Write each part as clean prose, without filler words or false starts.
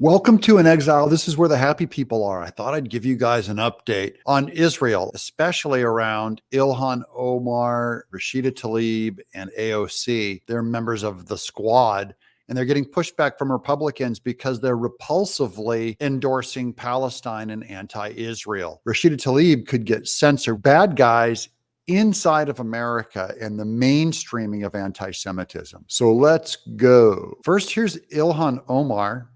Welcome to An Exile. This is where the happy people are. I thought I'd give you guys an update on Israel, especially around Ilhan, Omar, Rashida Tlaib, and AOC. They're members of the squad, and they're getting pushback from Republicans because they're repulsively endorsing Palestine and anti-Israel. Rashida Tlaib could get censored. Bad guys inside of America and the mainstreaming of anti-Semitism. So let's go. First, here's Ilhan Omar.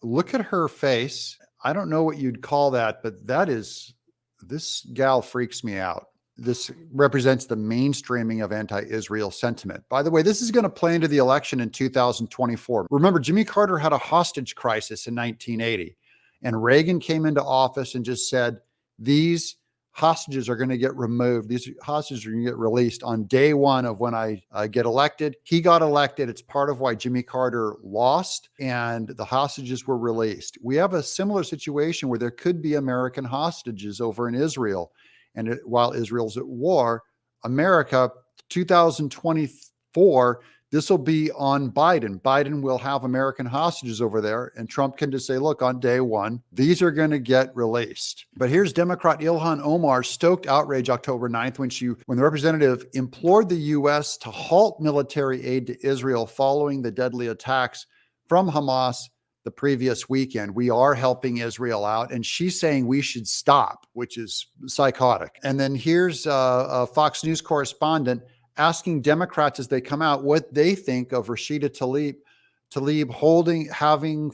Look at her face. I don't know what you'd call that, but this gal freaks me out. This represents the mainstreaming of anti-Israel sentiment. By the way, this is going to play into the election in 2024. Remember, Jimmy Carter had a hostage crisis in 1980, and Reagan came into office and just said, these hostages are going to get removed. These hostages are going to get released on day one of when I get elected. He got elected. It's part of why Jimmy Carter lost and the hostages were released. We have a similar situation where there could be American hostages over in Israel. And while Israel's at war, America, 2024, this will be on Biden. Biden will have American hostages over there, and Trump can just say, look, on day one, these are going to get released. But here's Democrat Ilhan Omar stoked outrage October 9th when the representative implored the U.S. to halt military aid to Israel following the deadly attacks from Hamas the previous weekend. We are helping Israel out, and she's saying we should stop, which is psychotic. And then here's a Fox News correspondent asking Democrats as they come out what they think of Rashida Tlaib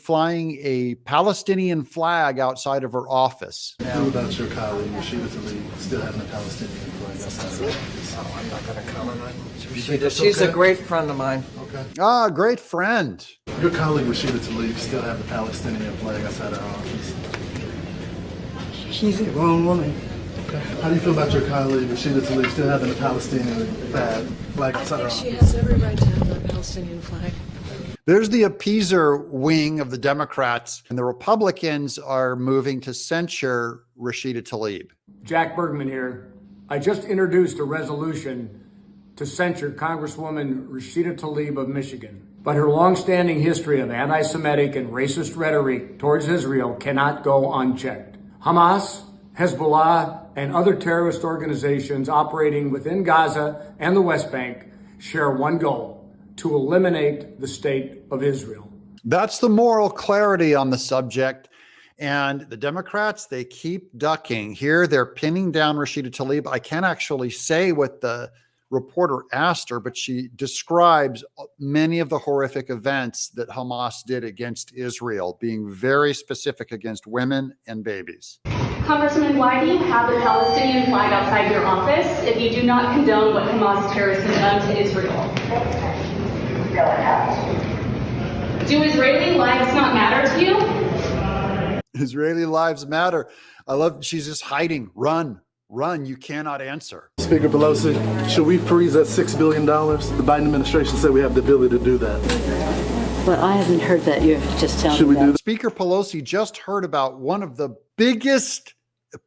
flying a Palestinian flag outside of her office. What about your colleague Rashida Tlaib still having a Palestinian flag outside her office? Oh, I'm not going to comment on Rashida. She's a great friend of mine. Okay. Ah, great friend. Your colleague Rashida Tlaib still have the Palestinian flag outside her office? She's a grown woman. Okay. How do you feel about your colleague Rashida Tlaib still having a Palestinian flag outside her office? She has every right to have a Palestinian flag. There's the appeaser wing of the Democrats, and the Republicans are moving to censure Rashida Tlaib. Jack Bergman here. I just introduced a resolution to censure Congresswoman Rashida Tlaib of Michigan. But her longstanding history of anti-Semitic and racist rhetoric towards Israel cannot go unchecked. Hamas, Hezbollah, and other terrorist organizations operating within Gaza and the West Bank share one goal: to eliminate the state of Israel. That's the moral clarity on the subject. And the Democrats, they keep ducking. Here, they're pinning down Rashida Tlaib. I can't actually say what the reporter asked her, but she describes many of the horrific events that Hamas did against Israel, being very specific against women and babies. Congressman, why do you have the Palestinian flag outside your office if you do not condone what Hamas terrorists have done to Israel? Do Israeli lives not matter to you? Israeli lives matter. I love, she's just hiding. Run, you cannot answer. Speaker Pelosi, should we freeze that $6 billion? The Biden administration said we have the ability to do that. Well, I haven't heard that. You're just telling Should me we do that? Speaker Pelosi just heard about one of the biggest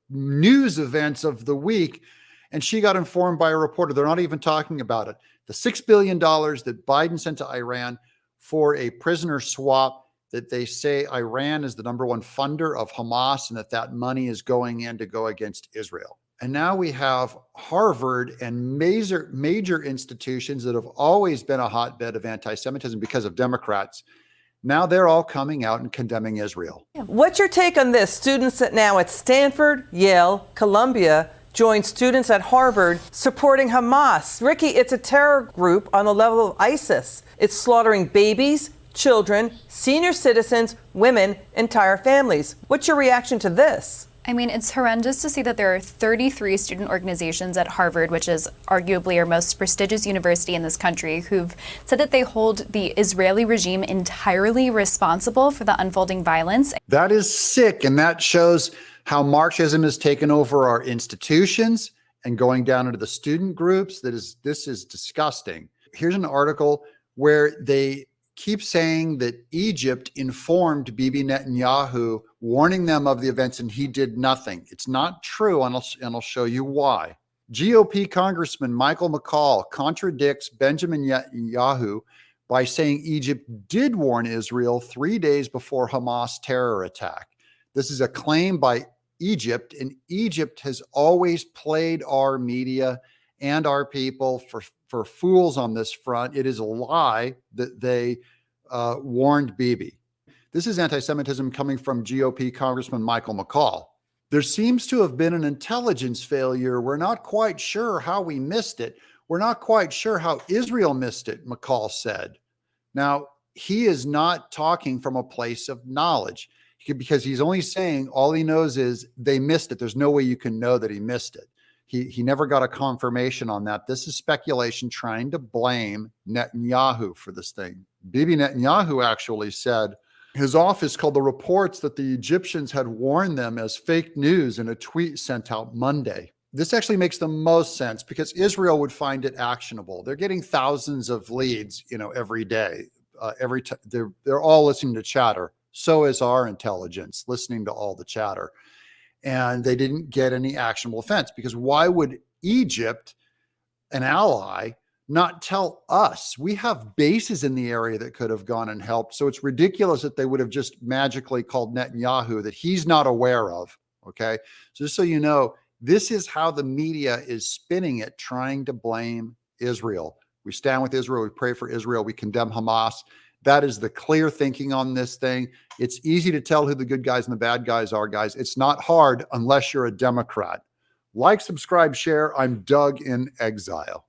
news events of the week, and she got informed by a reporter. They're not even talking about it. The $6 billion that Biden sent to Iran for a prisoner swap, that they say Iran is the #1 funder of Hamas and that money is going in to go against Israel. And now we have Harvard and major institutions that have always been a hotbed of anti-Semitism because of Democrats. Now they're all coming out and condemning Israel. What's your take on this? Students now at Stanford, Yale, Columbia join students at Harvard supporting Hamas. Ricky, it's a terror group on the level of ISIS. It's slaughtering babies, children, senior citizens, women, entire families. What's your reaction to this? I mean, it's horrendous to see that there are 33 student organizations at Harvard, which is arguably our most prestigious university in this country, who've said that they hold the Israeli regime entirely responsible for the unfolding violence. That is sick, and that shows how Marxism has taken over our institutions and going down into the student groups. This is disgusting. Here's an article where they keep saying that Egypt informed Bibi Netanyahu, warning them of the events, and he did nothing. It's not true, and I'll show you why. GOP Congressman Michael McCall contradicts Benjamin Netanyahu by saying Egypt did warn Israel 3 days before Hamas terror attack. This is a claim by Egypt, and Egypt has always played our media and our people for fools on this front. It is a lie that they warned Bibi. This is anti-Semitism coming from GOP Congressman Michael McCall. There seems to have been an intelligence failure. We're not quite sure how we missed it. We're not quite sure how Israel missed it, McCall said. Now, he is not talking from a place of knowledge because he's only saying all he knows is they missed it. There's no way you can know that he missed it. He never got a confirmation on that. This is speculation trying to blame Netanyahu for this thing. Bibi Netanyahu actually said his office called the reports that the Egyptians had warned them as fake news in a tweet sent out Monday. This actually makes the most sense because Israel would find it actionable. They're getting thousands of leads, every day. They're all listening to chatter. So is our intelligence listening to all the chatter. And they didn't get any actionable offense because why would Egypt, an ally, not tell us? We have bases in the area that could have gone and helped. So it's ridiculous that they would have just magically called Netanyahu that he's not aware of. Okay. So just so you know, this is how the media is spinning it, trying to blame Israel. We stand with Israel. We pray for Israel. We condemn Hamas. That is the clear thinking on this thing. It's easy to tell who the good guys and the bad guys are, guys. It's not hard unless you're a Democrat. Like, subscribe, share. I'm Doug in Exile.